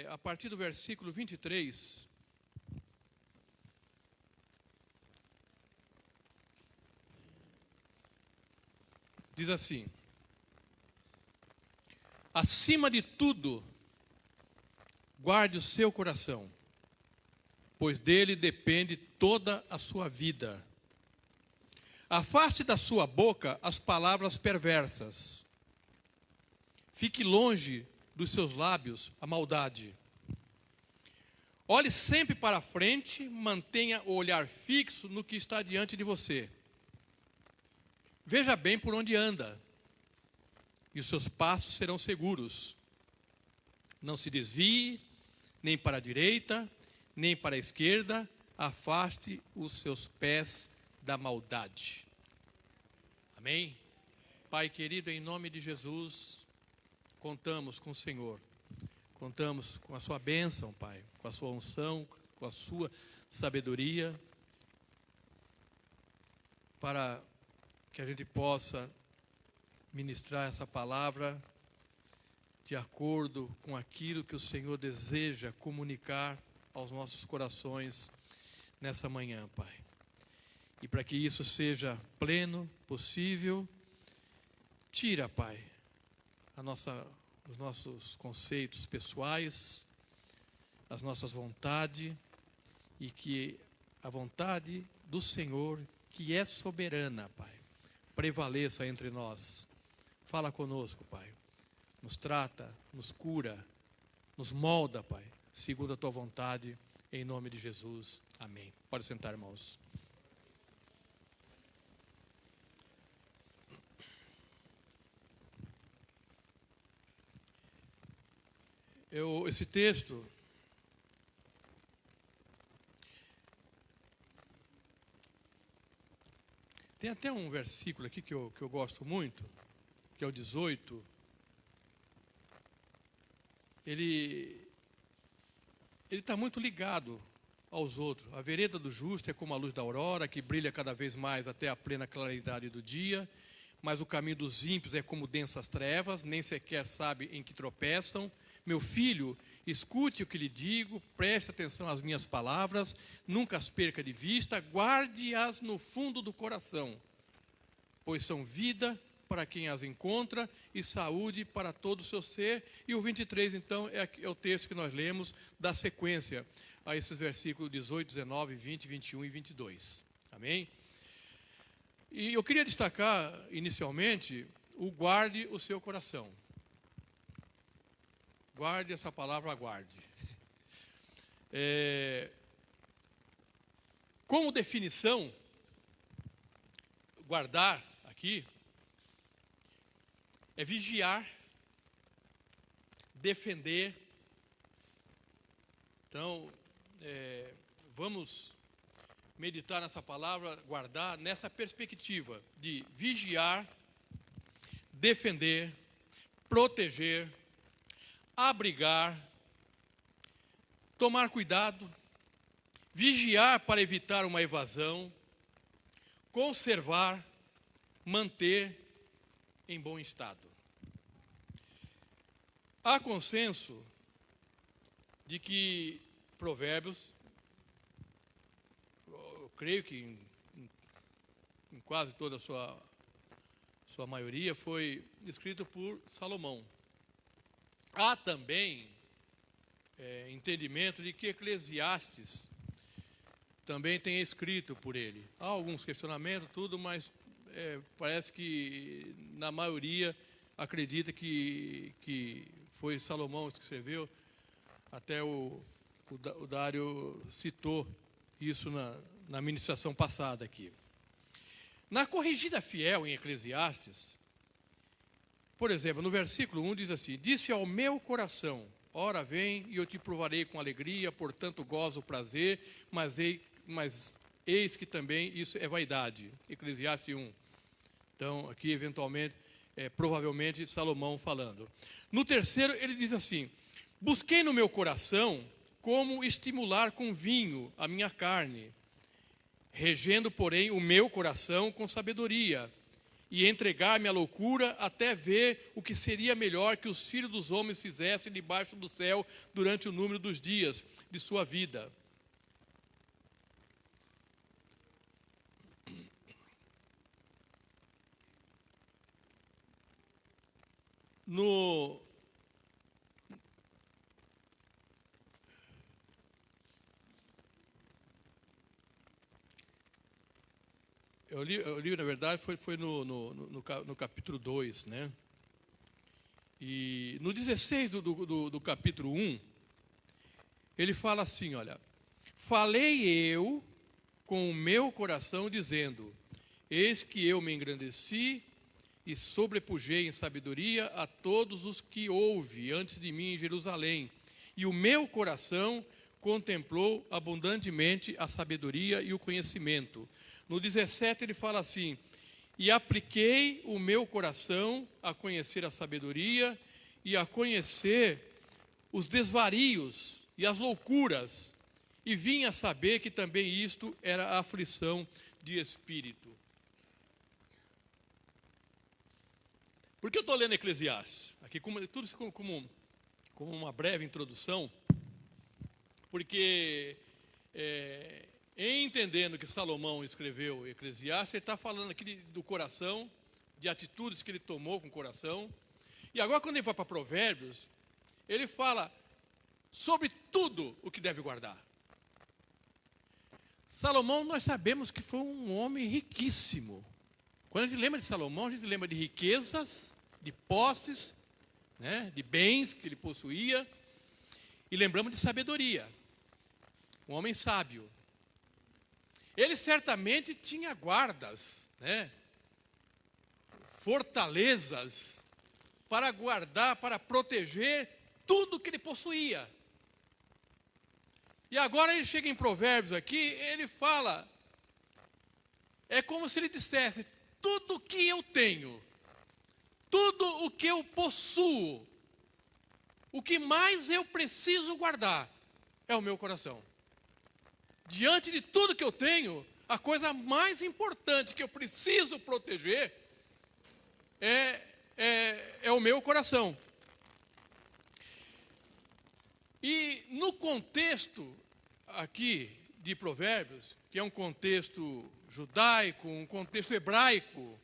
a partir do versículo 23, diz assim: acima de tudo, guarde o seu coração, pois dele depende toda a sua vida. Afaste da sua boca as palavras perversas. Fique longe dos seus lábios a maldade. Olhe sempre para a frente, mantenha o olhar fixo no que está diante de você. Veja bem por onde anda, e os seus passos serão seguros. Não se desvie, nem para a direita, nem para a esquerda. Afaste os seus pés da maldade. Amém? Pai querido, em nome de Jesus, contamos com o Senhor. Contamos com a sua bênção, Pai, com a sua unção, com a sua sabedoria, para que a gente possa ministrar essa palavra de acordo com aquilo que o Senhor deseja comunicar aos nossos corações nessa manhã, Pai. E para que isso seja pleno, possível, tira, Pai, os nossos conceitos pessoais, as nossas vontades, e que a vontade do Senhor, que é soberana, Pai, prevaleça entre nós. Fala conosco, Pai. Nos trata, nos cura, nos molda, Pai, segundo a Tua vontade, em nome de Jesus. Amém. Pode sentar, irmãos. Esse texto tem até um versículo aqui que eu gosto muito, que é o 18. Ele está muito ligado aos outros. A vereda do justo é como a luz da aurora, que brilha cada vez mais até a plena claridade do dia, mas o caminho dos ímpios é como densas trevas, nem sequer sabe em que tropeçam. Meu filho, escute o que lhe digo, preste atenção às minhas palavras, nunca as perca de vista, guarde-as no fundo do coração, pois são vida para quem as encontra e saúde para todo o seu ser. E o 23, então, é o texto que nós lemos, da sequência a esses versículos 18, 19, 20, 21 e 22. Amém? E eu queria destacar, inicialmente, o guarde o seu coração. Guarde essa palavra, aguarde. Como definição, guardar aqui é vigiar, defender. Então, vamos meditar nessa palavra, guardar, nessa perspectiva de vigiar, defender, proteger, abrigar, tomar cuidado, vigiar para evitar uma evasão, conservar, manter em bom estado. Há consenso de que Provérbios, eu creio que em quase toda a sua maioria, foi escrito por Salomão. Há também entendimento de que Eclesiastes também tem escrito por ele. Há alguns questionamentos, tudo, mas parece que na maioria acredita que foi Salomão que escreveu. Até o Dário citou isso na ministração passada aqui. Na Corrigida Fiel em Eclesiastes, por exemplo, no versículo 1 diz assim: disse ao meu coração, ora vem e eu te provarei com alegria, portanto gozo o prazer, mas eis que também isso é vaidade. Eclesiastes 1. Então, aqui, eventualmente, provavelmente, Salomão falando. No terceiro, ele diz assim: busquei no meu coração como estimular com vinho a minha carne, regendo, porém, o meu coração com sabedoria. e entregar-me à loucura até ver o que seria melhor que os filhos dos homens fizessem debaixo do céu durante o número dos dias de sua vida. Eu li, na verdade, foi no capítulo 2, né? E no 16 do capítulo 1, ele fala assim, olha: falei eu com o meu coração, dizendo, eis que eu me engrandeci e sobrepujei em sabedoria a todos os que houve antes de mim em Jerusalém. E o meu coração contemplou abundantemente a sabedoria e o conhecimento. No 17 ele fala assim: e apliquei o meu coração a conhecer a sabedoria e a conhecer os desvarios e as loucuras, e vim a saber que também isto era a aflição de espírito. Por que eu estou lendo Eclesiastes? Aqui, tudo isso como uma breve introdução, porque em entendendo que Salomão escreveu Eclesiastes, ele está falando aqui do coração, de atitudes que ele tomou com o coração. E agora, quando ele vai para Provérbios, ele fala sobre tudo o que deve guardar. Salomão, nós sabemos que foi um homem riquíssimo. Quando a gente lembra de Salomão, a gente lembra de riquezas, de posses, né, de bens que ele possuía, e lembramos de sabedoria. Um homem sábio. Ele certamente tinha guardas, né, fortalezas, para guardar, para proteger tudo que ele possuía. E agora ele chega em Provérbios aqui, ele fala, é como se ele dissesse, tudo que eu tenho, tudo o que eu possuo, o que mais eu preciso guardar, é o meu coração. Diante de tudo que eu tenho, a coisa mais importante que eu preciso proteger é o meu coração. E no contexto aqui de Provérbios, que é um contexto judaico, um contexto hebraico,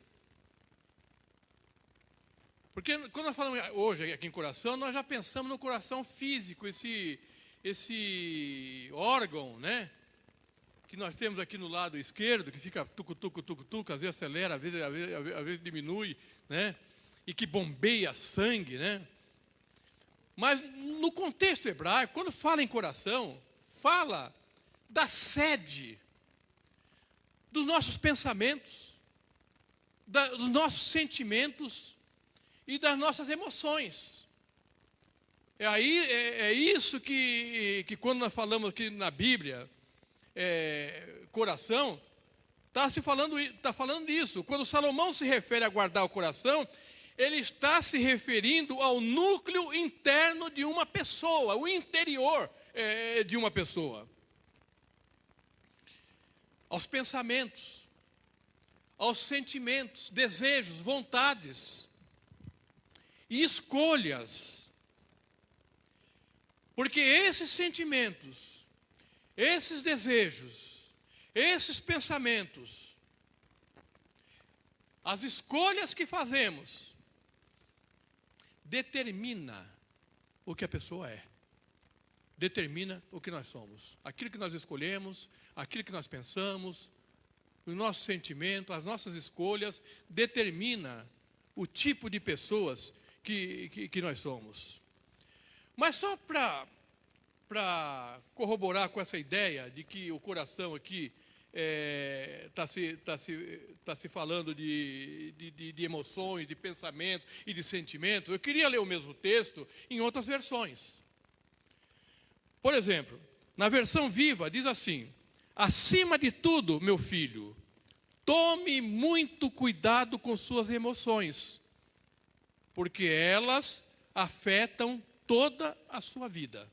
porque quando nós falamos hoje aqui em coração, nós já pensamos no coração físico, esse órgão, né, que nós temos aqui no lado esquerdo, que fica tucu, às vezes acelera, às vezes diminui, né, e que bombeia sangue, né. Mas no contexto hebraico, quando fala em coração, fala da sede dos nossos pensamentos, dos nossos sentimentos e das nossas emoções. É isso que quando nós falamos aqui na Bíblia, coração, está falando disso. Quando Salomão se refere a guardar o coração, ele está se referindo ao núcleo interno de uma pessoa, o interior de uma pessoa. Aos pensamentos, aos sentimentos, desejos, vontades e escolhas. Porque esses sentimentos, esses desejos, esses pensamentos, as escolhas que fazemos, determina o que a pessoa é. Determina o que nós somos. Aquilo que nós escolhemos, aquilo que nós pensamos, o nosso sentimento, as nossas escolhas, determina o tipo de pessoas que nós somos. Mas só para corroborar com essa ideia de que o coração aqui está se falando de emoções, de pensamento e de sentimento, eu queria ler o mesmo texto em outras versões. Por exemplo, na versão Viva diz assim: acima de tudo, meu filho, tome muito cuidado com suas emoções, porque elas afetam toda a sua vida.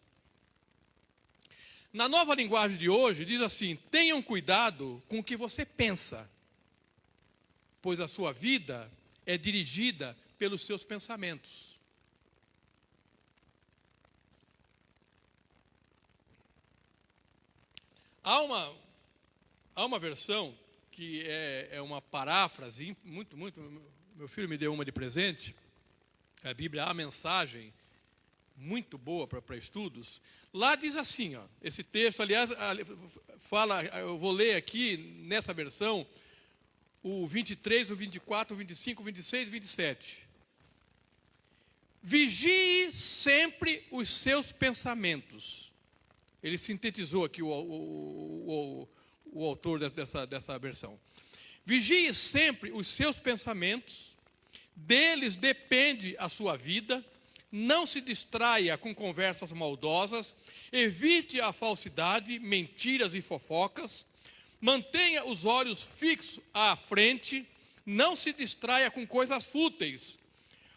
Na Nova Linguagem de hoje, diz assim: tenham cuidado com o que você pensa, pois a sua vida é dirigida pelos seus pensamentos. Há uma versão que é uma paráfrase, muito, meu filho me deu uma de presente, a Bíblia, a mensagem, muito boa para estudos. Lá diz assim, ó, esse texto, aliás, fala, eu vou ler aqui, nessa versão, o 23, o 24, o 25, o 26 e 27. Vigie sempre os seus pensamentos. Ele sintetizou aqui o autor dessa versão. Vigie sempre os seus pensamentos, deles depende a sua vida. Não se distraia com conversas maldosas, evite a falsidade, mentiras e fofocas, mantenha os olhos fixos à frente, não se distraia com coisas fúteis,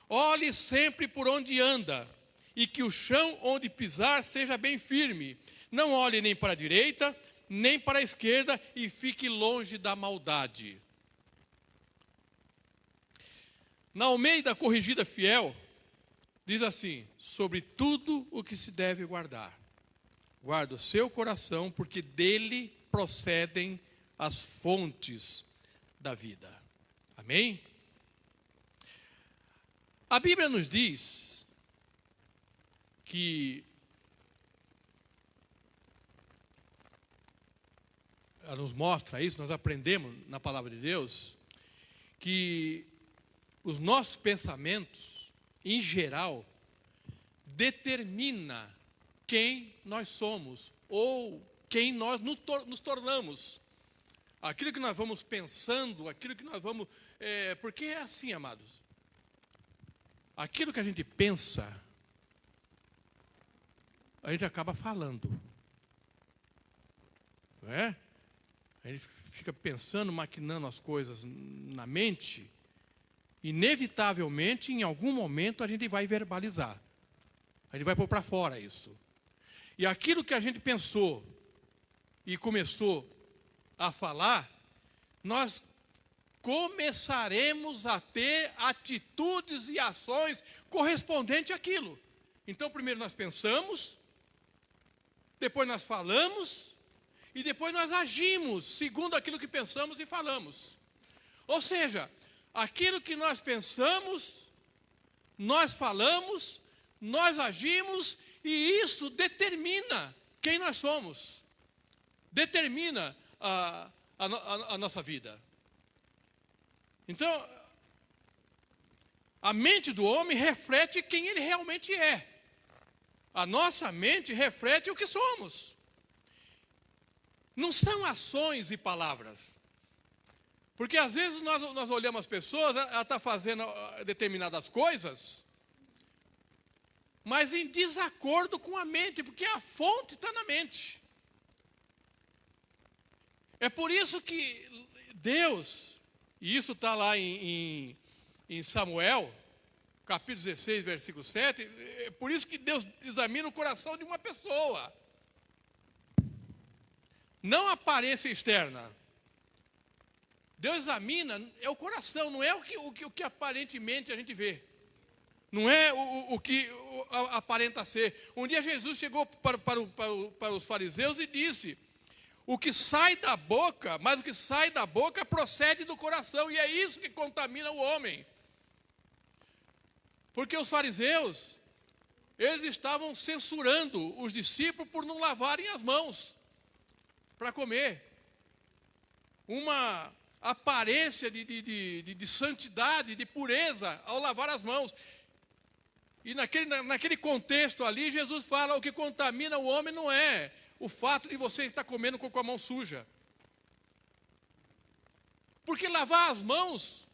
olhe sempre por onde anda, e que o chão onde pisar seja bem firme, não olhe nem para a direita, nem para a esquerda, e fique longe da maldade. Na Almeida Corrigida Fiel, diz assim: sobre tudo o que se deve guardar, guarda o seu coração, porque dele procedem as fontes da vida. Amém? A Bíblia nos diz que ela nos mostra isso, nós aprendemos na palavra de Deus, que os nossos pensamentos, em geral, determina quem nós somos ou quem nós nos tornamos. Aquilo que nós vamos pensando, aquilo que nós vamos... porque é assim, amados. Aquilo que a gente pensa, a gente acaba falando. Não é? A gente fica pensando, maquinando as coisas na mente. Inevitavelmente, em algum momento, a gente vai verbalizar. A gente vai pôr para fora isso. E aquilo que a gente pensou e começou a falar, nós começaremos a ter atitudes e ações correspondentes àquilo. Então, primeiro nós pensamos, depois nós falamos, e depois nós agimos segundo aquilo que pensamos e falamos. Ou seja, aquilo que nós pensamos, nós falamos, nós agimos, e isso determina quem nós somos. Determina a nossa vida. Então, a mente do homem reflete quem ele realmente é. A nossa mente reflete o que somos. Não são ações e palavras. Porque às vezes nós olhamos as pessoas, ela está fazendo determinadas coisas, mas em desacordo com a mente, porque a fonte está na mente. É por isso que Deus, e isso está lá em Samuel, capítulo 16, versículo 7, é por isso que Deus examina o coração de uma pessoa. Não a aparência externa. Deus examina é o coração, não é o que aparentemente a gente vê. Não é o que aparenta ser. Um dia Jesus chegou para os fariseus e disse: o que sai da boca, mas o que sai da boca procede do coração, e é isso que contamina o homem. Porque os fariseus, eles estavam censurando os discípulos por não lavarem as mãos para comer. Uma aparência de santidade, de pureza ao lavar as mãos. E naquele contexto ali, Jesus fala: o que contamina o homem não é o fato de você estar comendo com a mão suja. Porque lavar as mãos,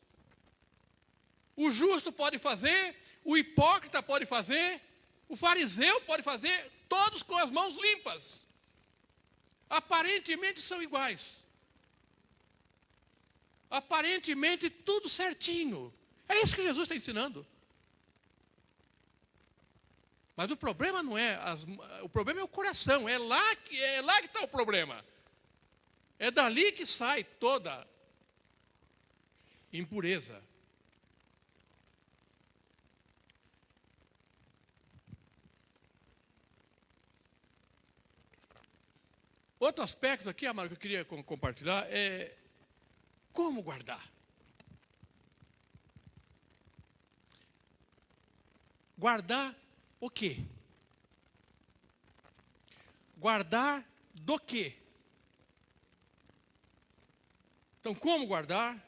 o justo pode fazer, o hipócrita pode fazer, o fariseu pode fazer, todos com as mãos limpas. Aparentemente são iguais. Aparentemente tudo certinho. É isso que Jesus está ensinando. Mas o problema não é, o problema é o coração, é lá que está o problema. É dali que sai toda impureza. Outro aspecto aqui, amado, que eu queria compartilhar é como guardar. Guardar o quê? Guardar do quê? Então, como guardar?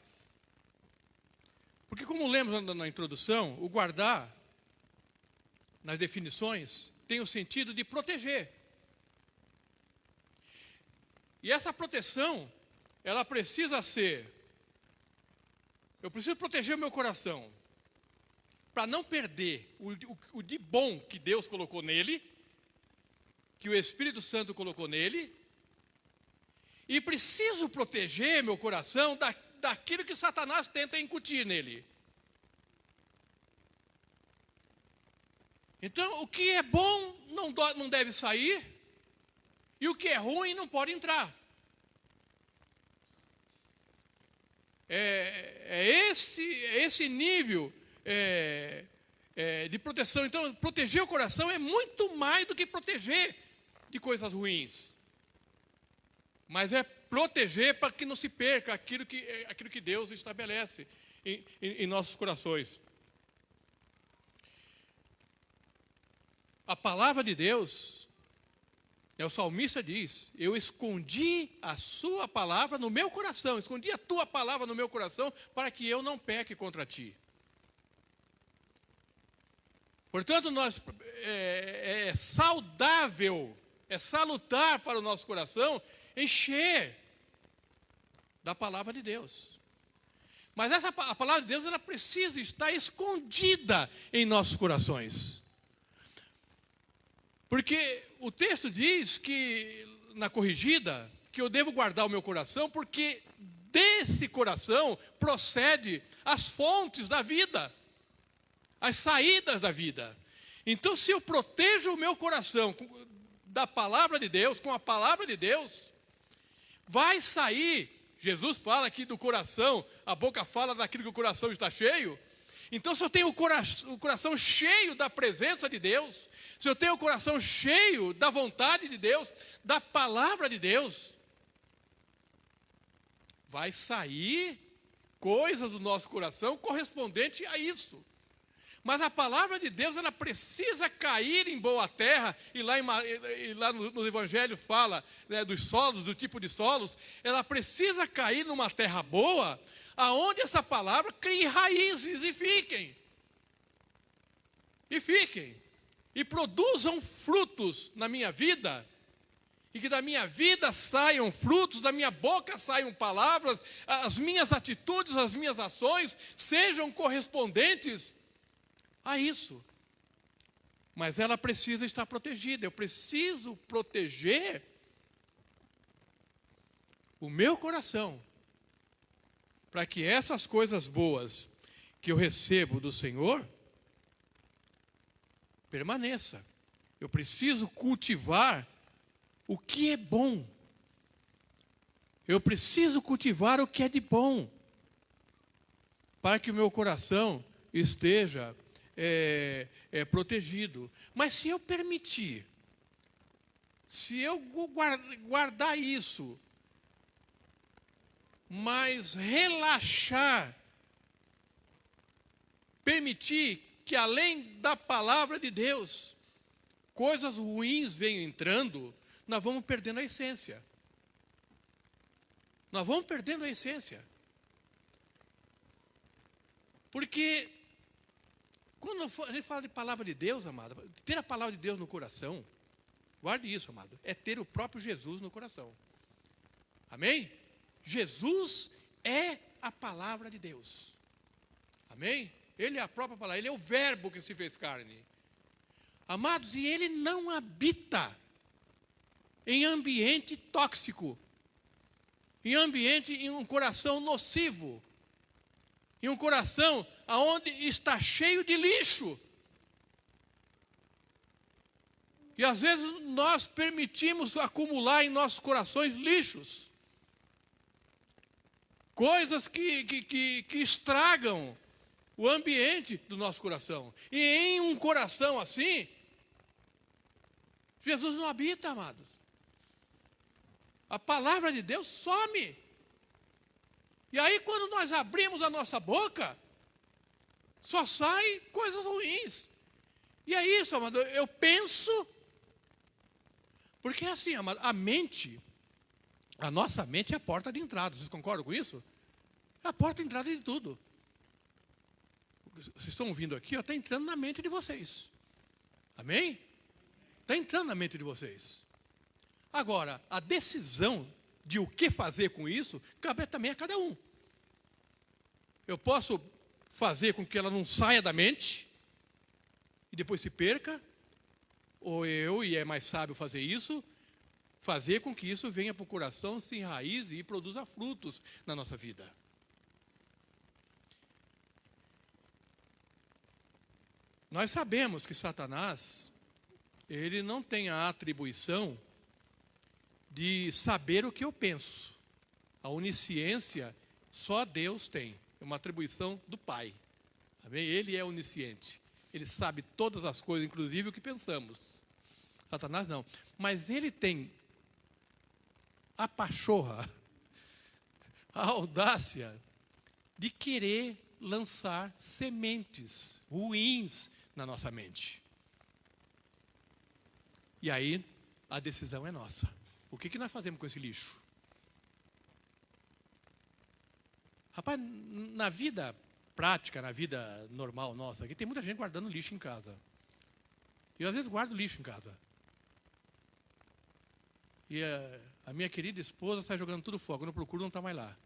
Porque, como lemos na introdução, o guardar, nas definições, tem o sentido de proteger. E essa proteção, ela precisa ser... Eu preciso proteger o meu coração, para não perder o de bom que Deus colocou nele, que o Espírito Santo colocou nele, e preciso proteger meu coração daquilo que Satanás tenta incutir nele. Então, o que é bom não deve sair, e o que é ruim não pode entrar. É esse nível de proteção. Então, proteger o coração é muito mais do que proteger de coisas ruins. Mas é proteger para que não se perca aquilo que Deus estabelece em nossos corações. A palavra de Deus, o salmista diz, eu escondi a sua palavra no meu coração, escondi a tua palavra no meu coração para que eu não peque contra ti. Portanto, é saudável, é salutar para o nosso coração encher da palavra de Deus. Mas a palavra de Deus, ela precisa estar escondida em nossos corações. Porque o texto diz que, na corrigida, que eu devo guardar o meu coração, porque desse coração procede as fontes da vida, as saídas da vida. Então, se eu protejo o meu coração da palavra de Deus, com a palavra de Deus, vai sair, Jesus fala aqui do coração, a boca fala daquilo que o coração está cheio. Então, se eu tenho o coração cheio da presença de Deus, se eu tenho o coração cheio da vontade de Deus, da palavra de Deus, vai sair coisas do nosso coração correspondente a isso. Mas a palavra de Deus, ela precisa cair em boa terra, e lá no Evangelho fala, né, dos solos, do tipo de solos, ela precisa cair numa terra boa, aonde essa palavra crie raízes e fiquem. E produzam frutos na minha vida, e que da minha vida saiam frutos, da minha boca saiam palavras, as minhas atitudes, as minhas ações sejam correspondentes a isso. Mas ela precisa estar protegida. Eu preciso proteger o meu coração, para que essas coisas boas que eu recebo do Senhor permaneça. Eu preciso cultivar o que é bom. Eu preciso cultivar o que é de bom, para que o meu coração esteja protegido. Mas se eu permitir, se eu guardar isso, mas relaxar, permitir que além da palavra de Deus, coisas ruins venham entrando, nós vamos perdendo a essência. Nós vamos perdendo a essência. Porque quando a gente fala de palavra de Deus, amado, ter a palavra de Deus no coração, guarde isso, amado, é ter o próprio Jesus no coração. Amém? Jesus é a palavra de Deus. Amém? Ele é a própria palavra, ele é o verbo que se fez carne. Amados, e ele não habita em ambiente tóxico, em um coração nocivo, em um coração onde está cheio de lixo. E às vezes nós permitimos acumular em nossos corações lixos, coisas que estragam o ambiente do nosso coração. E em um coração assim, Jesus não habita, amados. A palavra de Deus some. E aí, quando nós abrimos a nossa boca, só sai coisas ruins. E é isso, amado. Eu penso. Porque é assim, amado, a nossa mente é a porta de entrada. Vocês concordam com isso? É a porta de entrada de tudo. Vocês estão ouvindo aqui, está entrando na mente de vocês. Amém? Está entrando na mente de vocês. Agora, a decisão de o que fazer com isso, cabe também a cada um. Eu posso fazer com que ela não saia da mente, e depois se perca, ou eu, e é mais sábio fazer isso, fazer com que isso venha para o coração, se enraize e produza frutos na nossa vida. Nós sabemos que Satanás, ele não tem a atribuição de saber o que eu penso. A onisciência só Deus tem. É uma atribuição do Pai. Amém? Ele é onisciente. Ele sabe todas as coisas, inclusive o que pensamos. Satanás não. Mas ele tem a pachorra, a audácia de querer lançar sementes ruins na nossa mente. E aí, a decisão é nossa. O que nós fazemos com esse lixo? Rapaz, na vida prática, na vida normal nossa, aqui tem muita gente guardando lixo em casa. Eu às vezes guardo lixo em casa. E a minha querida esposa sai jogando tudo fora. Quando eu procuro, não está mais lá.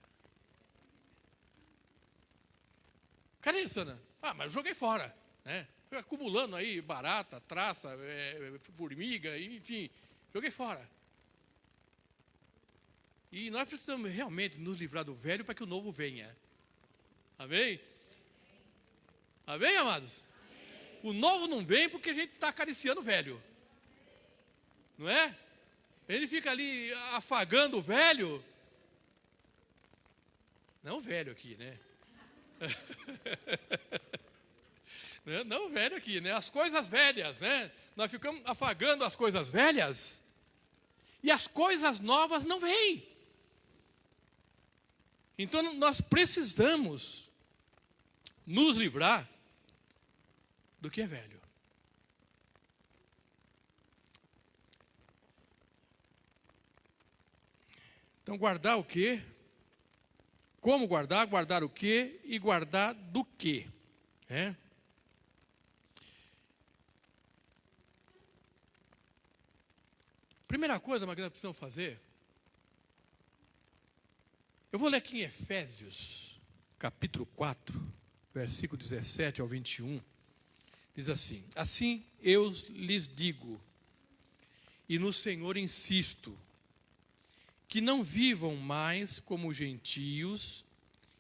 Cadê isso, Ana? Mas eu joguei fora, né? Fui acumulando aí barata, traça, formiga, enfim, joguei fora. E nós precisamos realmente nos livrar do velho para que o novo venha. Amém? Amém, amados? Amém. O novo não vem porque a gente está acariciando o velho. Não é? Ele fica ali afagando o velho. Não o velho aqui, né? Não o velho aqui, né? As coisas velhas, né? Nós ficamos afagando as coisas velhas e as coisas novas não vêm. Então nós precisamos nos livrar do que é velho. Então guardar o quê? Como guardar? Guardar o quê? E guardar do quê? Primeira coisa que nós precisamos fazer, eu vou ler aqui em Efésios, capítulo 4, versículo 17 ao 21, diz assim: assim eu lhes digo, e no Senhor insisto, que não vivam mais como gentios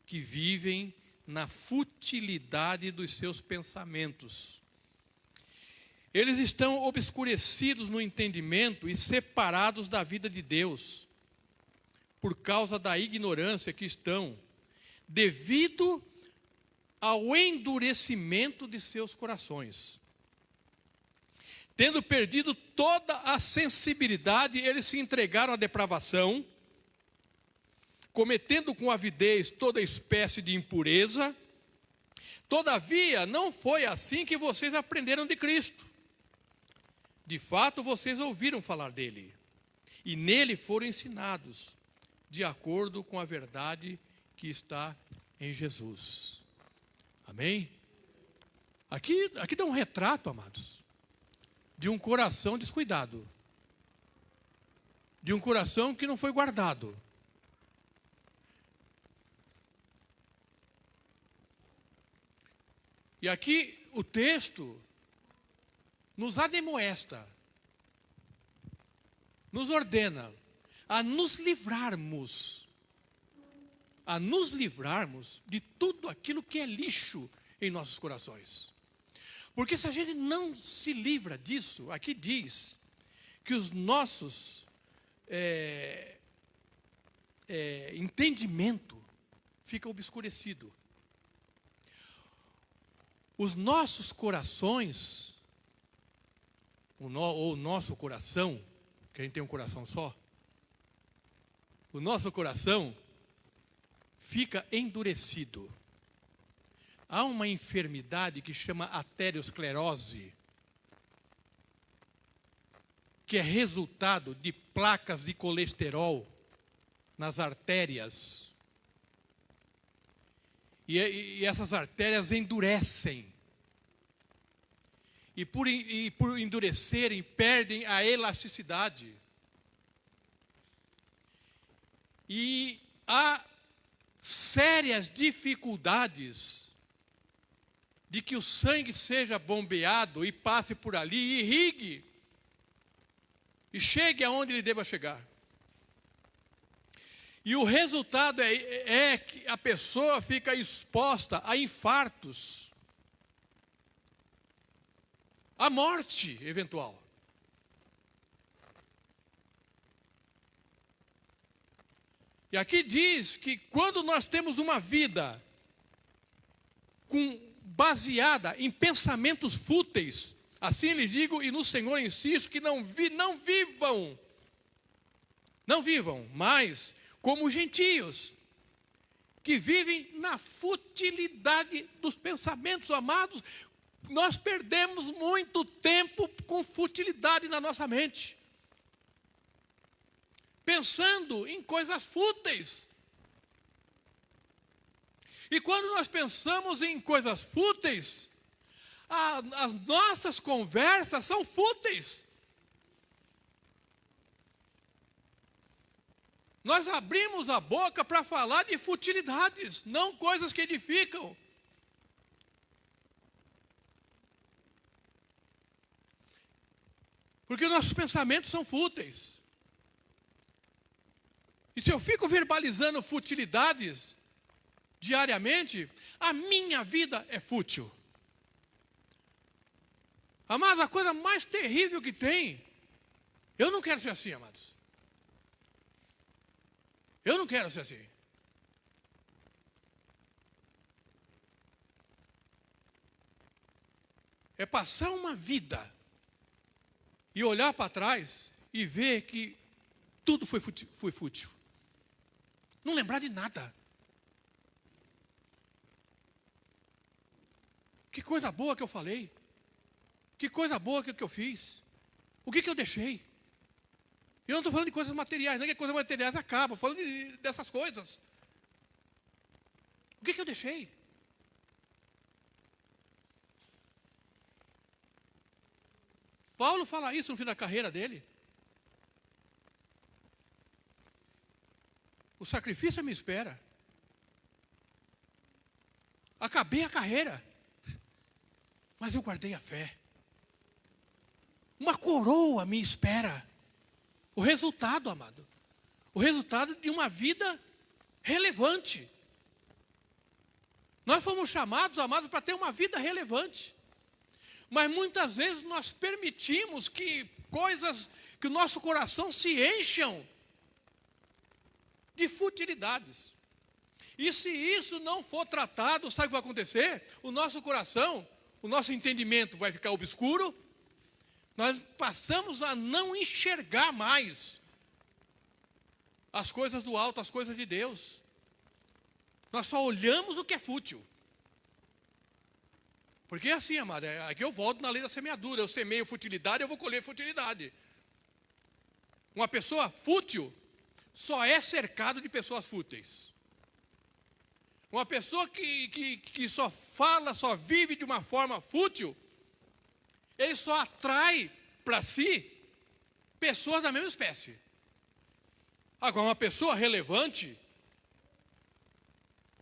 que vivem na futilidade dos seus pensamentos. Eles estão obscurecidos no entendimento e separados da vida de Deus, por causa da ignorância que estão, devido ao endurecimento de seus corações. Tendo perdido toda a sensibilidade, eles se entregaram à depravação, cometendo com avidez toda espécie de impureza. Todavia, não foi assim que vocês aprenderam de Cristo. De fato, vocês ouviram falar dele, e nele foram ensinados, de acordo com a verdade que está em Jesus. Amém? Aqui dá um retrato, amados, de um coração descuidado, de um coração que não foi guardado. E aqui o texto nos admoesta, nos ordena a nos livrarmos de tudo aquilo que é lixo em nossos corações. Porque se a gente não se livra disso, aqui diz que os nossos entendimento fica obscurecido. Os nossos corações, ou o nosso coração, que a gente tem um coração só, o nosso coração fica endurecido. Há uma enfermidade que chama arteriosclerose, que é resultado de placas de colesterol nas artérias. E essas artérias endurecem. E por endurecerem, perdem a elasticidade. E há sérias dificuldades de que o sangue seja bombeado e passe por ali e irrigue e chegue aonde ele deva chegar. E o resultado é que a pessoa fica exposta a infartos, a morte eventual. E aqui diz que quando nós temos uma vida baseada em pensamentos fúteis, assim lhes digo, e no Senhor insisto, que não vivam mais como gentios, que vivem na futilidade dos pensamentos, amados. Nós perdemos muito tempo com futilidade na nossa mente, pensando em coisas fúteis. E quando nós pensamos em coisas fúteis, as nossas conversas são fúteis. Nós abrimos a boca para falar de futilidades, não coisas que edificam. Porque nossos pensamentos são fúteis. E se eu fico verbalizando futilidades diariamente, a minha vida é fútil. Amados, a coisa mais terrível que tem, eu não quero ser assim, amados. Eu não quero ser assim. É passar uma vida e olhar para trás e ver que tudo foi fútil. Não lembrar de nada. Que coisa boa que eu falei. Que coisa boa que eu fiz. O que eu deixei? Eu não estou falando de coisas materiais, não é que coisas materiais acabam, estou falando dessas coisas. O que eu deixei? Paulo fala isso no fim da carreira dele. O sacrifício me espera. Acabei a carreira, mas eu guardei a fé. Uma coroa me espera. O resultado, amado. O resultado de uma vida relevante. Nós fomos chamados, amados, para ter uma vida relevante. Mas muitas vezes nós permitimos que que o nosso coração se encham de futilidades. E se isso não for tratado, sabe o que vai acontecer? O nosso coração, o nosso entendimento vai ficar obscuro. Nós passamos a não enxergar mais as coisas do alto, as coisas de Deus. Nós só olhamos o que é fútil. Porque é assim, amado, aqui eu volto na lei da semeadura. Eu semeio futilidade, eu vou colher futilidade. Uma pessoa fútil só é cercado de pessoas fúteis. Uma pessoa que só fala, só vive de uma forma fútil, ele só atrai para si pessoas da mesma espécie. Agora, uma pessoa relevante,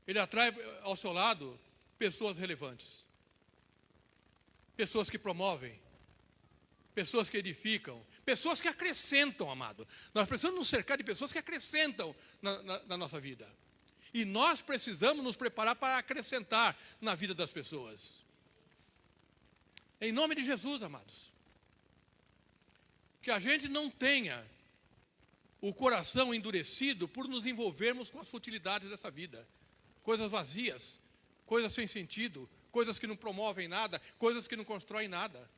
ele atrai ao seu lado pessoas relevantes. Pessoas que promovem, pessoas que edificam, pessoas que acrescentam, amado. Nós precisamos nos cercar de pessoas que acrescentam na nossa vida. E nós precisamos nos preparar para acrescentar na vida das pessoas. Em nome de Jesus, amados. Que a gente não tenha o coração endurecido por nos envolvermos com as futilidades dessa vida. coisas vazias, coisas sem sentido, coisas que não promovem nada, coisas que não constroem nada.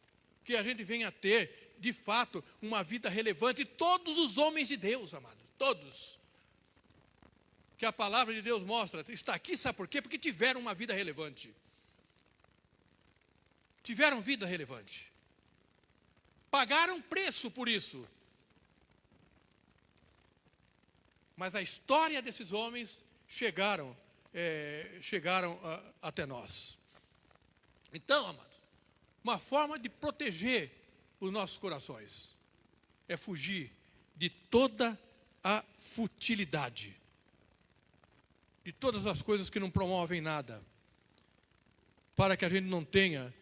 Que a gente venha a ter, de fato, uma vida relevante. Todos os homens de Deus, amados, todos, que a palavra de Deus mostra, está aqui, sabe por quê? Porque tiveram uma vida relevante. Tiveram vida relevante. Pagaram preço por isso. Mas a história desses homens chegaram até nós. Então, amados, uma forma de proteger os nossos corações é fugir de toda a futilidade, de todas as coisas que não promovem nada, para que a gente não tenha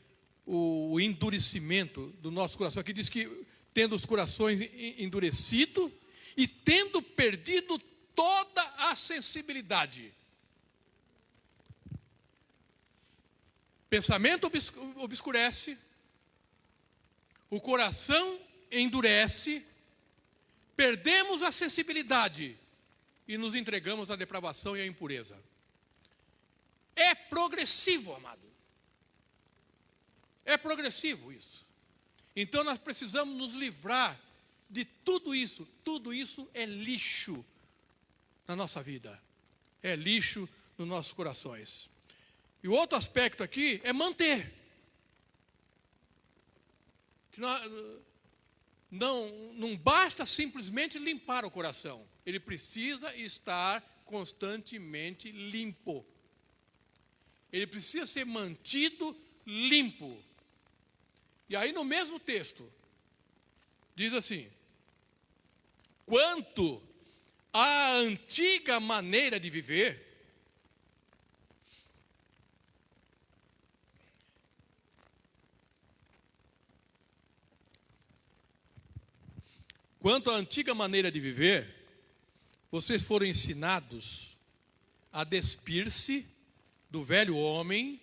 o endurecimento do nosso coração. Aqui diz que tendo os corações endurecidos e tendo perdido toda a sensibilidade. Pensamento obscurece, o coração endurece, perdemos a sensibilidade e nos entregamos à depravação e à impureza. É progressivo, amado. É progressivo isso. Então nós precisamos nos livrar de tudo isso. Tudo isso é lixo na nossa vida. É lixo nos nossos corações. E o outro aspecto aqui é manter. Que não basta simplesmente limpar o coração. Ele precisa estar constantemente limpo. Ele precisa ser mantido limpo. E aí no mesmo texto, diz assim: quanto à antiga maneira de viver, vocês foram ensinados a despir-se do velho homem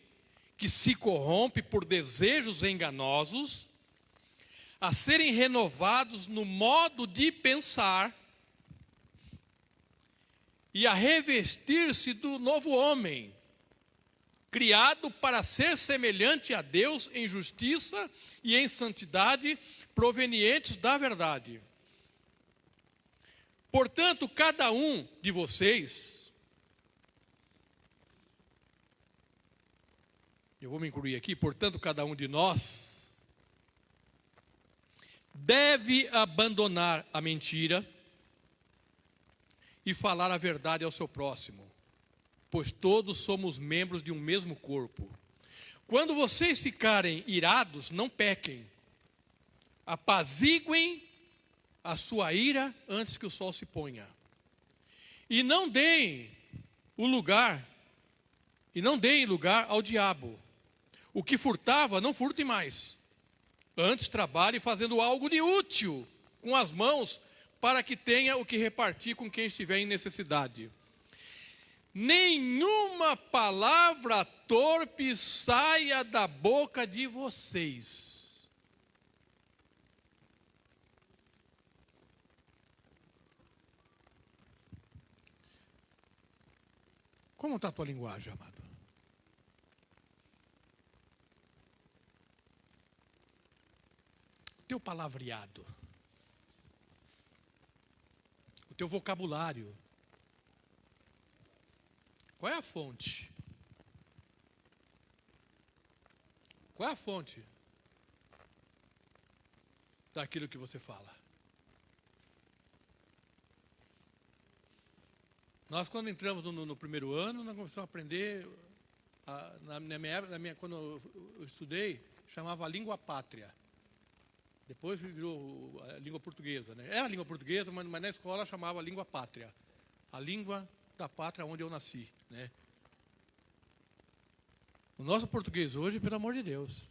que se corrompe por desejos enganosos, a serem renovados no modo de pensar e a revestir-se do novo homem, criado para ser semelhante a Deus em justiça e em santidade, provenientes da verdade. Portanto, cada um de vocês, eu vou me incluir aqui, portanto, cada um de nós deve abandonar a mentira e falar a verdade ao seu próximo, pois todos somos membros de um mesmo corpo. Quando vocês ficarem irados, não pequem. Apaziguem a sua ira antes que o sol se ponha. E não deem lugar ao diabo. O que furtava, não furte mais. Antes trabalhe fazendo algo de útil com as mãos, para que tenha o que repartir com quem estiver em necessidade. Nenhuma palavra torpe saia da boca de vocês. Como está a tua linguagem, amado? O teu palavreado, o teu vocabulário. Qual é a fonte? Qual é a fonte daquilo que você fala? Nós, quando entramos no primeiro ano, nós começamos a aprender, quando eu estudei, chamava língua pátria. Depois virou a língua portuguesa, né? Era a língua portuguesa, mas na escola chamava língua pátria. A língua da pátria onde eu nasci, né? O nosso português hoje, pelo amor de Deus.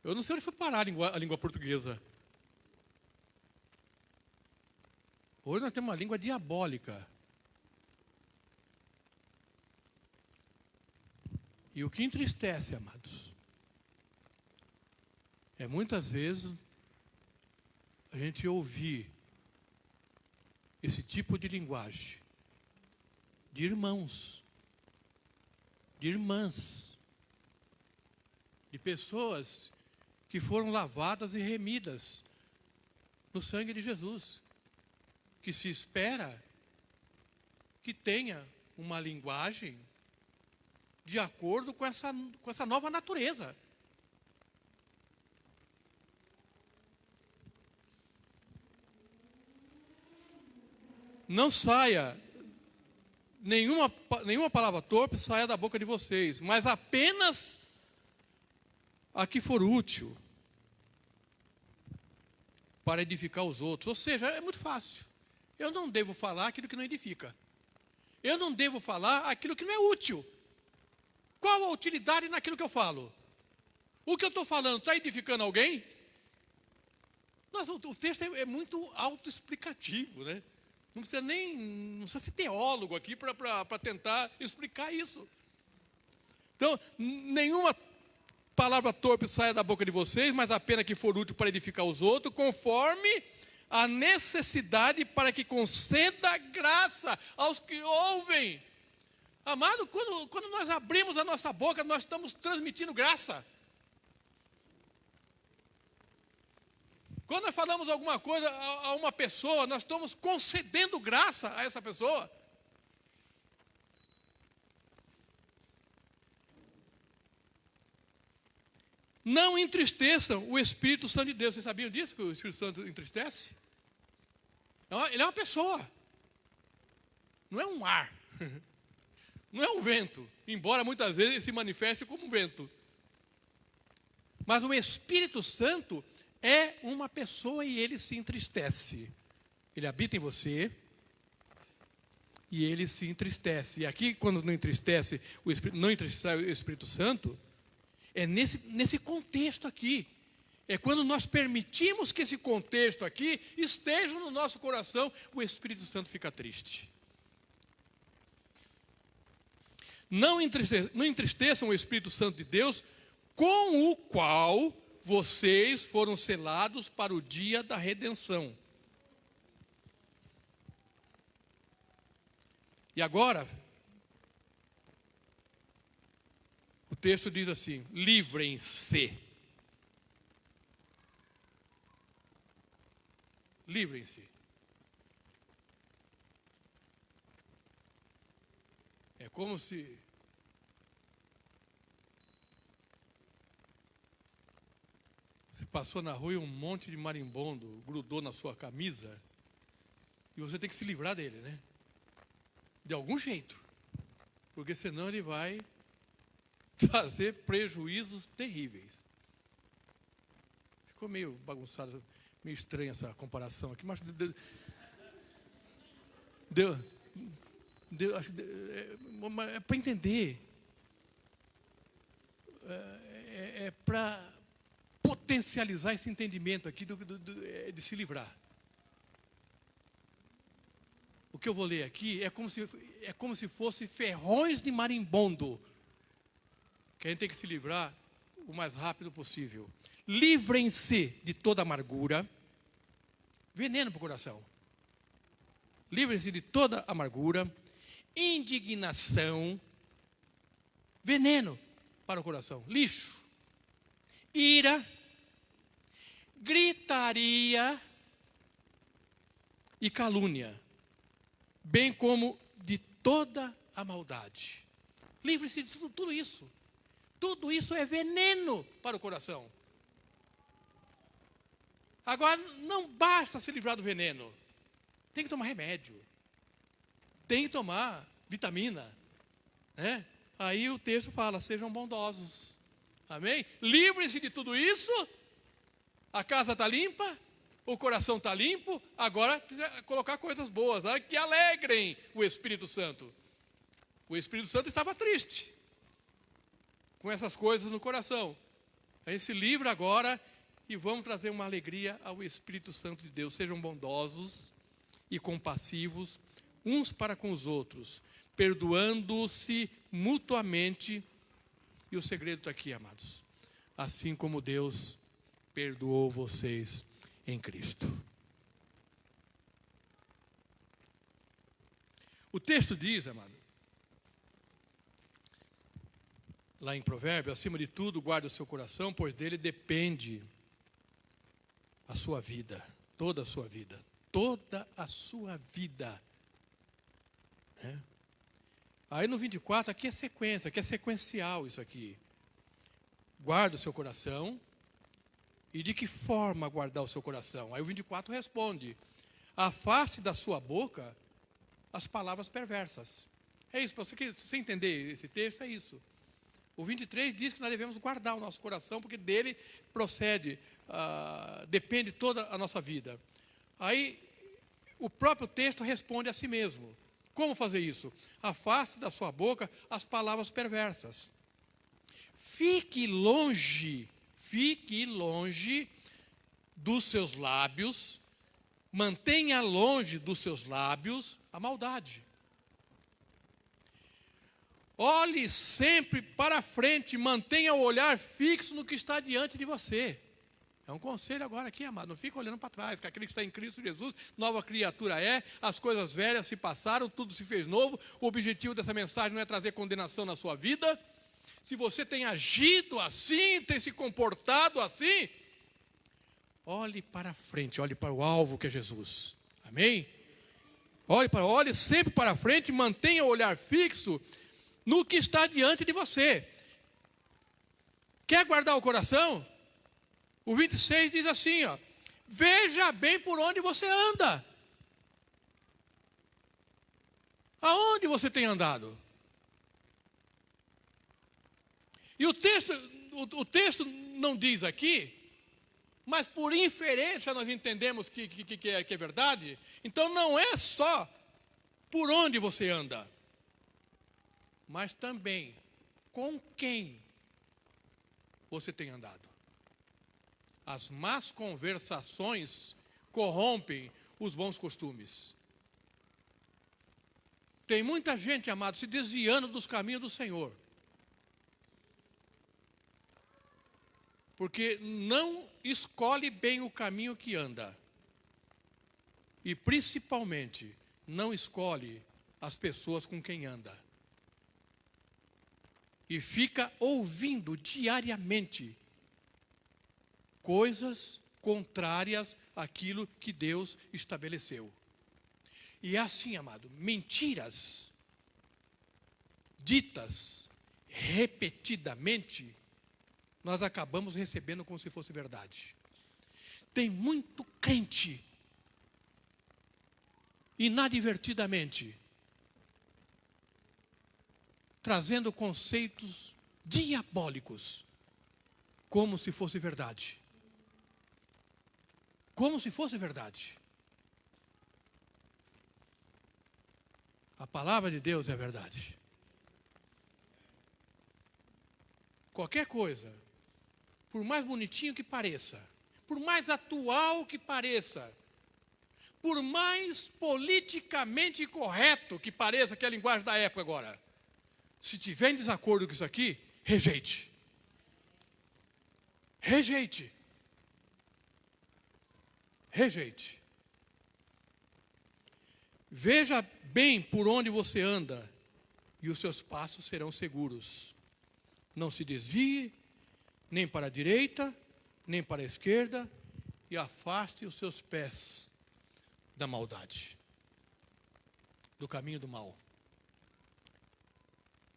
Eu não sei onde foi parar a língua portuguesa. Hoje nós temos uma língua diabólica. E o que entristece, amados, é muitas vezes a gente ouvir esse tipo de linguagem de irmãos, de irmãs, de pessoas que foram lavadas e remidas no sangue de Jesus, que se espera que tenha uma linguagem de acordo com essa nova natureza. Não saia, nenhuma palavra torpe saia da boca de vocês, mas apenas a que for útil para edificar os outros. Ou seja, é muito fácil. Eu não devo falar aquilo que não edifica. Eu não devo falar aquilo que não é útil. Qual a utilidade naquilo que eu falo? O que eu estou falando está edificando alguém? Nossa, o texto é muito autoexplicativo, né? Não precisa ser teólogo aqui para tentar explicar isso. Então, nenhuma palavra torpe saia da boca de vocês, mas apenas que for útil para edificar os outros, conforme a necessidade, para que conceda graça aos que ouvem. Amado, quando nós abrimos a nossa boca, nós estamos transmitindo graça. Quando nós falamos alguma coisa a uma pessoa, nós estamos concedendo graça a essa pessoa. Não entristeçam o Espírito Santo de Deus. Vocês sabiam disso, que o Espírito Santo entristece? Ele é uma pessoa. Não é um ar. Não é um vento. Embora muitas vezes ele se manifeste como um vento. Mas o Espírito Santo é uma pessoa e ele se entristece. Ele habita em você e ele se entristece. E aqui, quando não entristece o Espírito Santo, é nesse contexto aqui. É quando nós permitimos que esse contexto aqui esteja no nosso coração, o Espírito Santo fica triste. Não entristeçam o Espírito Santo de Deus, com o qual vocês foram selados para o dia da redenção. E agora, o texto diz assim: livrem-se. Livrem-se. É como se você passou na rua e um monte de marimbondo grudou na sua camisa e você tem que se livrar dele, né? De algum jeito. Porque senão ele vai trazer prejuízos terríveis. Ficou meio bagunçado, meio estranha essa comparação aqui, mas é para entender. É para potencializar esse entendimento aqui de se livrar. O que eu vou ler aqui é como se fosse ferrões de marimbondo, que a gente tem que se livrar o mais rápido possível. Livrem-se de toda amargura, veneno para o coração. Livrem-se de toda amargura, indignação, veneno para o coração, lixo, ira, gritaria e calúnia, bem como de toda a maldade. Livre-se de tudo isso. Tudo isso é veneno para o coração. Agora, não basta se livrar do veneno. Tem que tomar remédio. Tem que tomar vitamina. Né? Aí o texto fala, sejam bondosos. Amém? Livrem-se de tudo isso. A casa está limpa. O coração está limpo. Agora precisa colocar coisas boas. Que alegrem o Espírito Santo. O Espírito Santo estava triste com essas coisas no coração. A gente se livra agora e vamos trazer uma alegria ao Espírito Santo de Deus. Sejam bondosos e compassivos uns para com os outros, perdoando-se mutuamente. E o segredo está aqui, amados. Assim como Deus perdoou vocês em Cristo. O texto diz, amado, lá em Provérbios, acima de tudo, guarde o seu coração, pois dele depende a sua vida, toda a sua vida, toda a sua vida. É. Aí no 24, aqui é sequência, aqui é sequencial isso aqui. Guarda o seu coração. E de que forma guardar o seu coração? Aí o 24 responde: afaste da sua boca as palavras perversas. É isso, para você entender esse texto, é isso. O 23 diz que nós devemos guardar o nosso coração, porque dele procede, depende toda a nossa vida. Aí o próprio texto responde a si mesmo. Como fazer isso? Afaste da sua boca as palavras perversas. Fique longe dos seus lábios, mantenha longe dos seus lábios a maldade. Olhe sempre para frente, mantenha o olhar fixo no que está diante de você. É um conselho agora aqui, amado, não fica olhando para trás, que aquele que está em Cristo Jesus, nova criatura é, as coisas velhas se passaram, tudo se fez novo. O objetivo dessa mensagem não é trazer condenação na sua vida. Se você tem agido assim, tem se comportado assim, olhe para frente, olhe para o alvo que é Jesus. Amém? Olhe sempre para frente, mantenha o olhar fixo no que está diante de você. Quer guardar o coração? O 26 diz assim, ó: veja bem por onde você anda. Aonde você tem andado? E o texto não diz aqui, mas por inferência nós entendemos que é verdade. Então não é só por onde você anda, mas também com quem você tem andado. As más conversações corrompem os bons costumes. Tem muita gente, amado, se desviando dos caminhos do Senhor, porque não escolhe bem o caminho que anda. E principalmente, não escolhe as pessoas com quem anda. E fica ouvindo diariamente coisas contrárias àquilo que Deus estabeleceu. E é assim, amado, mentiras ditas repetidamente, nós acabamos recebendo como se fosse verdade. Tem muito crente, inadvertidamente, trazendo conceitos diabólicos, como se fosse verdade. Como se fosse verdade. A palavra de Deus é a verdade. Qualquer coisa, por mais bonitinho que pareça, por mais atual que pareça, por mais politicamente correto que pareça, que é a linguagem da época agora, se tiver em desacordo com isso aqui, rejeite. Rejeite. Rejeite. Veja bem por onde você anda, e os seus passos serão seguros. Não se desvie, nem para a direita, nem para a esquerda, e afaste os seus pés da maldade, do caminho do mal.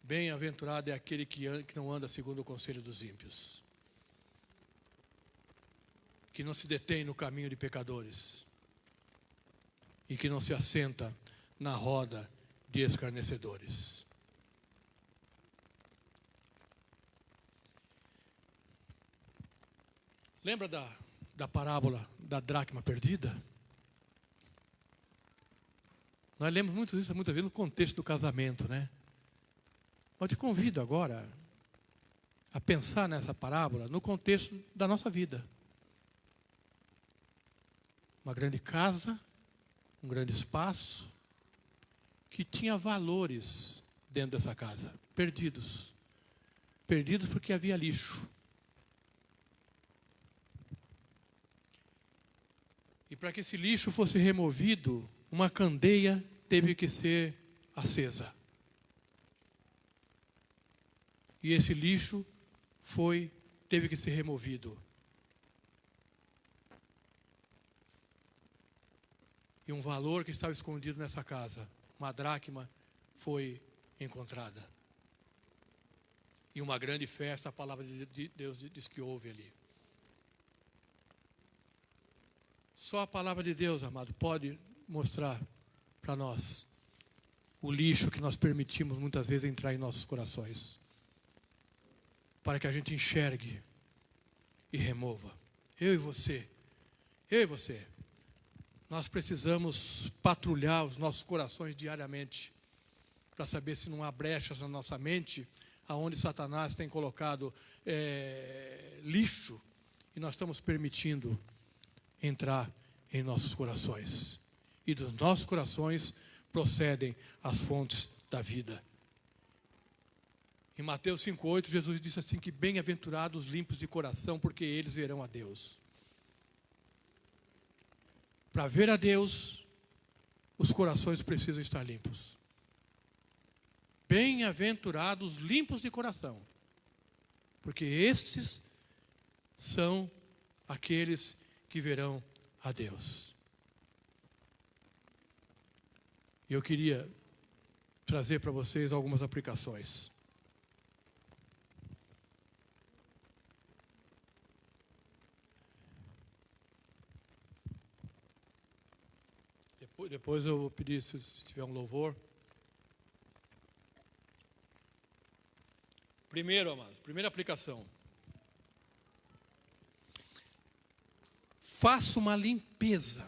Bem-aventurado é aquele que não anda segundo o conselho dos ímpios, que não se detém no caminho de pecadores, e que não se assenta na roda de escarnecedores. Lembra da parábola da dracma perdida? Nós lemos muito isso muitas vezes no contexto do casamento, né? Eu te convido agora a pensar nessa parábola no contexto da nossa vida. Uma grande casa, um grande espaço, que tinha valores dentro dessa casa, perdidos. Perdidos porque havia lixo. E para que esse lixo fosse removido, uma candeia teve que ser acesa. E esse lixo teve que ser removido. E um valor que estava escondido nessa casa, uma dracma, foi encontrada. E uma grande festa, a palavra de Deus diz que houve ali. Só a palavra de Deus, amado, pode mostrar para nós o lixo que nós permitimos muitas vezes entrar em nossos corações, para que a gente enxergue e remova. Eu e você, nós precisamos patrulhar os nossos corações diariamente, para saber se não há brechas na nossa mente, aonde Satanás tem colocado lixo, e nós estamos permitindo entrar em nossos corações. E dos nossos corações procedem as fontes da vida. Em Mateus 5,8, Jesus disse assim que bem-aventurados os limpos de coração, porque eles verão a Deus. Para ver a Deus, os corações precisam estar limpos. Bem-aventurados os limpos de coração, porque esses são aqueles que verão a Deus. E eu queria trazer para vocês algumas aplicações. Depois eu vou pedir, se tiver um louvor. Primeiro, amados, primeira aplicação. Faça uma limpeza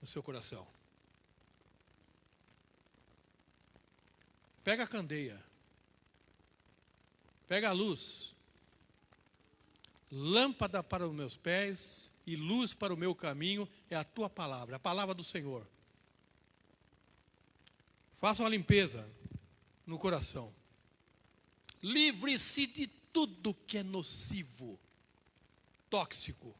no seu coração. Pega a candeia. Pega a luz. Lâmpada para os meus pés e luz para o meu caminho é a tua palavra, a palavra do Senhor. Faça uma limpeza no coração. Livre-se de tudo que é nocivo, tóxico.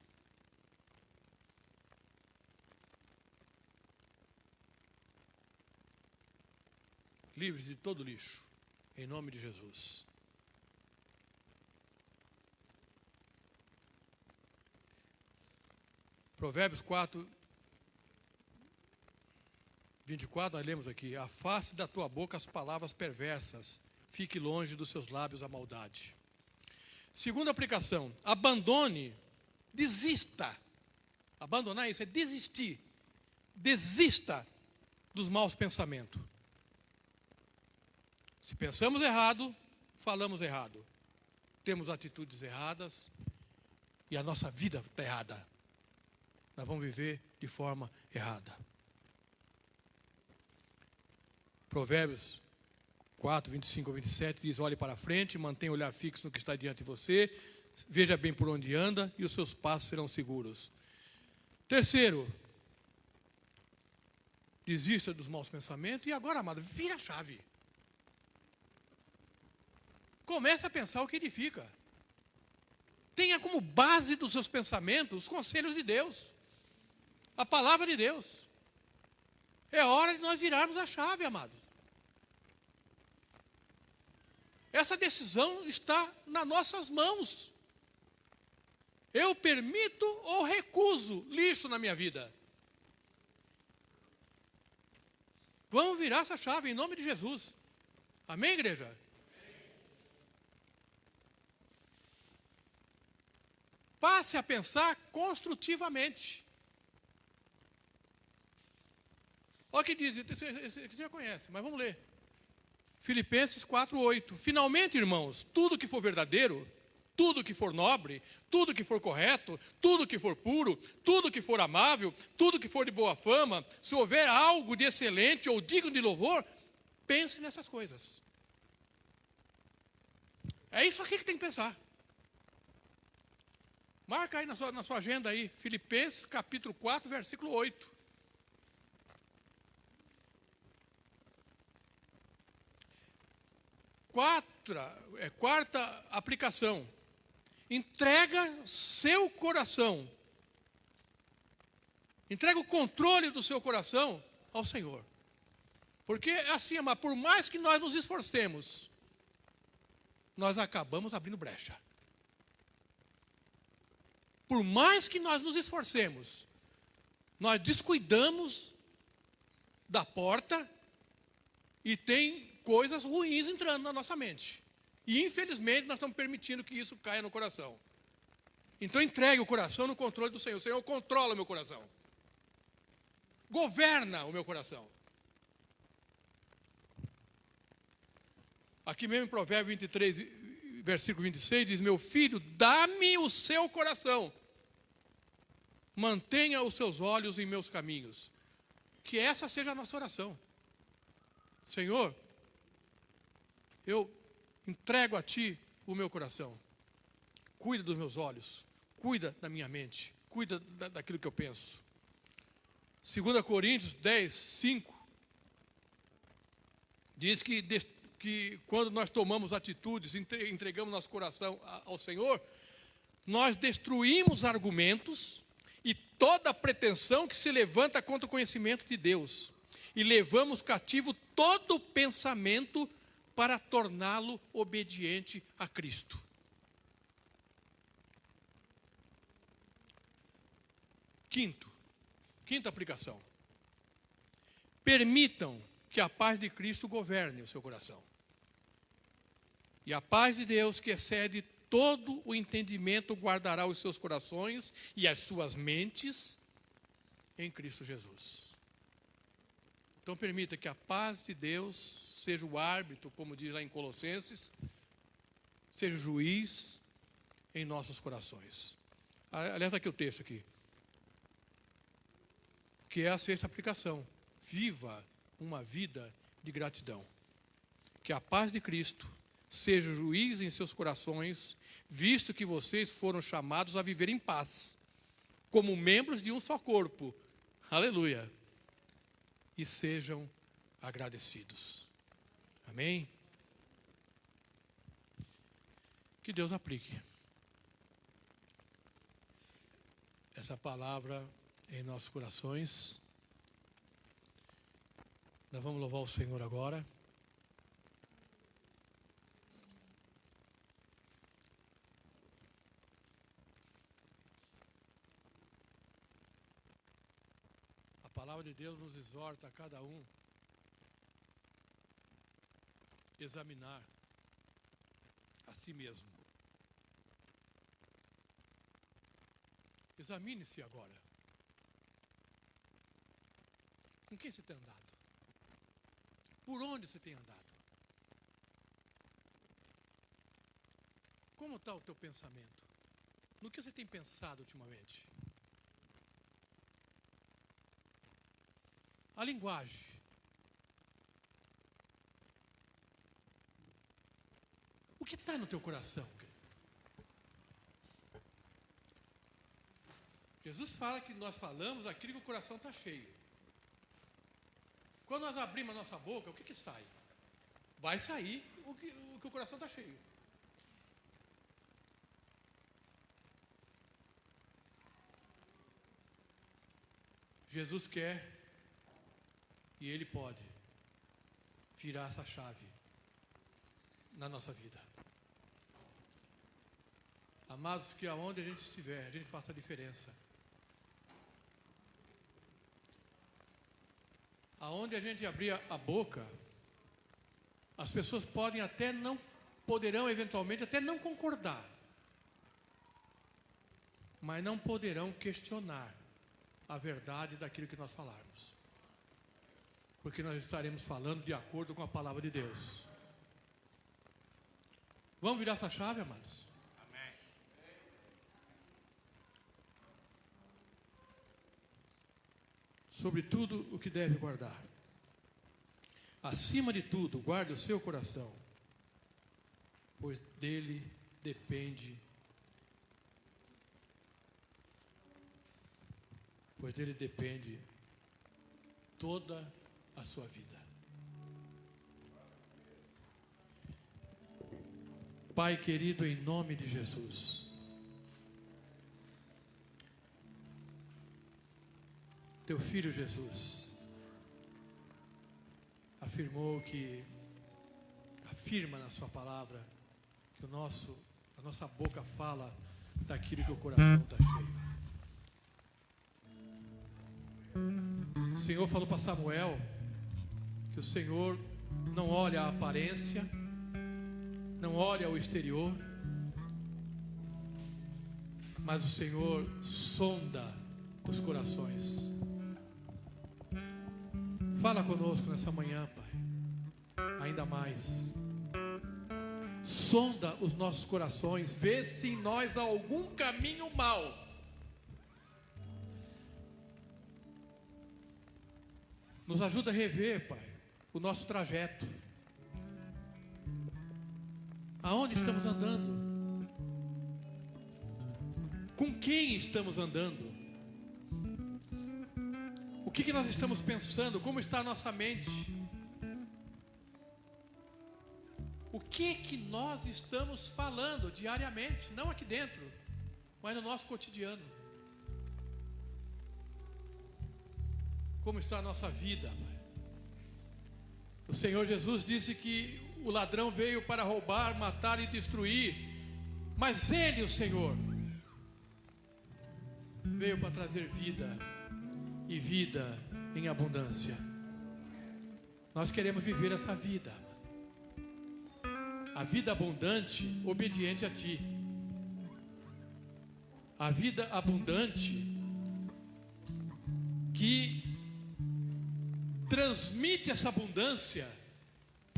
Livre-se de todo lixo, em nome de Jesus. Provérbios 4, 24, nós lemos aqui: afaste da tua boca as palavras perversas, fique longe dos seus lábios a maldade. Segunda aplicação: abandone, desista. Abandonar isso é desistir. Desista dos maus pensamentos. Se pensamos errado, falamos errado, temos atitudes erradas e a nossa vida está errada. Nós vamos viver de forma errada. Provérbios 4, 25 a 27 diz: olhe para frente, mantenha o olhar fixo no que está diante de você, veja bem por onde anda e os seus passos serão seguros. Terceiro, desista dos maus pensamentos. E agora, amado, vira a chave. Comece a pensar o que edifica. Tenha como base dos seus pensamentos os conselhos de Deus, a palavra de Deus. É hora de nós virarmos a chave, amado. Essa decisão está nas nossas mãos. Eu permito ou recuso lixo na minha vida? Vamos virar essa chave em nome de Jesus. Amém, igreja? Passe a pensar construtivamente. Olha o que diz, você já conhece, mas vamos ler. Filipenses 4:8. Finalmente, irmãos, tudo que for verdadeiro, tudo que for nobre, tudo que for correto, tudo que for puro, tudo que for amável, tudo que for de boa fama, se houver algo de excelente ou digno de louvor, pense nessas coisas. É isso aqui que tem que pensar. Marca aí na sua agenda aí, Filipenses capítulo 4, versículo 8. Quarta aplicação. Entrega seu coração. Entrega o controle do seu coração ao Senhor. Porque assim, mas por mais que nós nos esforcemos, nós acabamos abrindo brecha. Por mais que nós nos esforcemos, nós descuidamos da porta e tem coisas ruins entrando na nossa mente. E infelizmente nós estamos permitindo que isso caia no coração. Então entregue o coração no controle do Senhor. O Senhor controla o meu coração. Governa o meu coração. Aqui mesmo em Provérbios 23, versículo 26, diz: meu filho, dá-me o seu coração. Mantenha os seus olhos em meus caminhos. Que essa seja a nossa oração. Senhor, eu entrego a Ti o meu coração. Cuida dos meus olhos. Cuida da minha mente. Cuida daquilo que eu penso. 2 Coríntios 10, 5. Diz que quando nós tomamos atitudes, entregamos nosso coração ao Senhor, nós destruímos argumentos e toda pretensão que se levanta contra o conhecimento de Deus. E levamos cativo todo pensamento para torná-lo obediente a Cristo. Quinta aplicação. Permitam que a paz de Cristo governe o seu coração. E a paz de Deus, que excede todo o entendimento, guardará os seus corações e as suas mentes em Cristo Jesus. Então permita que a paz de Deus seja o árbitro, como diz lá em Colossenses, seja o juiz em nossos corações. Aliás, está aqui o texto aqui. Que é a sexta aplicação. Viva uma vida de gratidão. Que a paz de Cristo seja o juiz em seus corações, visto que vocês foram chamados a viver em paz, como membros de um só corpo. Aleluia. E sejam agradecidos. Amém? Que Deus aplique essa palavra em nossos corações. Nós vamos louvar o Senhor agora. A palavra de Deus nos exorta a cada um examinar a si mesmo. Examine-se agora. Com quem você tem andado? Por onde você tem andado? Como está o teu pensamento? No que você tem pensado ultimamente? A linguagem. O que está no teu coração? Jesus fala que nós falamos aquilo que o coração está cheio. Quando nós abrimos a nossa boca, o que sai? Vai sair o que o coração está cheio. Jesus quer e Ele pode virar essa chave na nossa vida. Amados, que aonde a gente estiver, a gente faça a diferença. Aonde a gente abrir a boca, as pessoas poderão eventualmente até não concordar, mas não poderão questionar a verdade daquilo que nós falarmos, porque nós estaremos falando de acordo com a palavra de Deus. Vamos virar essa chave, amados? Amém. Sobre tudo o que deve guardar. Acima de tudo, guarde o seu coração, pois dele depende toda a sua vida. Pai querido, em nome de Jesus, Teu Filho Jesus, a afirma na sua palavra que a nossa boca fala daquilo que o coração está cheio. O Senhor falou para Samuel que o Senhor não olha a aparência, não olha o exterior, mas o Senhor sonda os corações. Fala conosco nessa manhã, Pai, ainda mais. Sonda os nossos corações, vê se em nós há algum caminho mau. Nos ajuda a rever, Pai, o nosso trajeto. Aonde estamos andando? Com quem estamos andando? O que nós estamos pensando? Como está a nossa mente? O que nós estamos falando diariamente? Não aqui dentro, mas no nosso cotidiano. Como está a nossa vida, Pai? O Senhor Jesus disse que o ladrão veio para roubar, matar e destruir, mas Ele, o Senhor, veio para trazer vida, e vida em abundância. Nós queremos viver essa vida, a vida abundante, obediente a Ti, a vida abundante que transmite essa abundância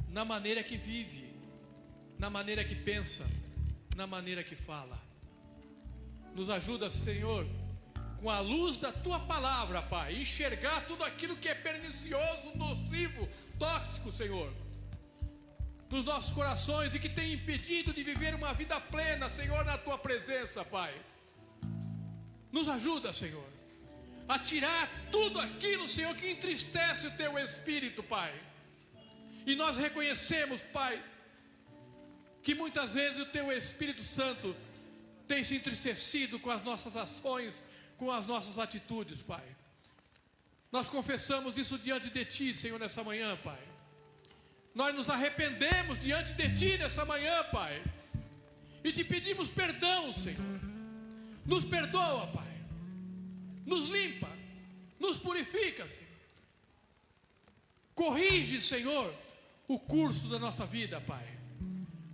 na maneira que vive, na maneira que pensa, na maneira que fala. Nos ajuda, Senhor, com a luz da Tua palavra, Pai, enxergar tudo aquilo que é pernicioso, nocivo, tóxico, Senhor, nos nossos corações e que tem impedido de viver uma vida plena, Senhor, na Tua presença, Pai. Nos ajuda, Senhor, a tirar tudo aquilo, Senhor, que entristece o Teu Espírito, Pai. E nós reconhecemos, Pai, que muitas vezes o Teu Espírito Santo tem se entristecido com as nossas ações, com as nossas atitudes, Pai. Nós confessamos isso diante de Ti, Senhor, nessa manhã, Pai. Nós nos arrependemos diante de Ti nessa manhã, Pai, e Te pedimos perdão, Senhor. Nos perdoa, Pai. Nos limpa, nos purifica, Senhor. Corrige, Senhor, o curso da nossa vida, Pai.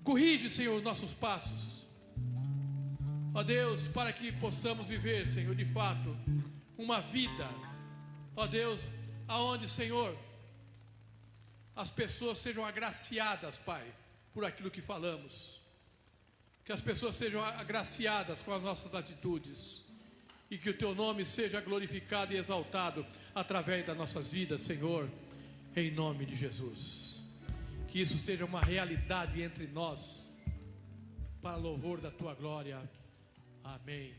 Corrige, Senhor, os nossos passos. Ó Deus, para que possamos viver, Senhor, de fato, uma vida, ó Deus, aonde, Senhor, as pessoas sejam agraciadas, Pai, por aquilo que falamos. Que as pessoas sejam agraciadas com as nossas atitudes. E que o Teu nome seja glorificado e exaltado através das nossas vidas, Senhor, em nome de Jesus. Que isso seja uma realidade entre nós, para louvor da Tua glória. Amém.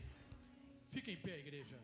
Fica em pé, igreja.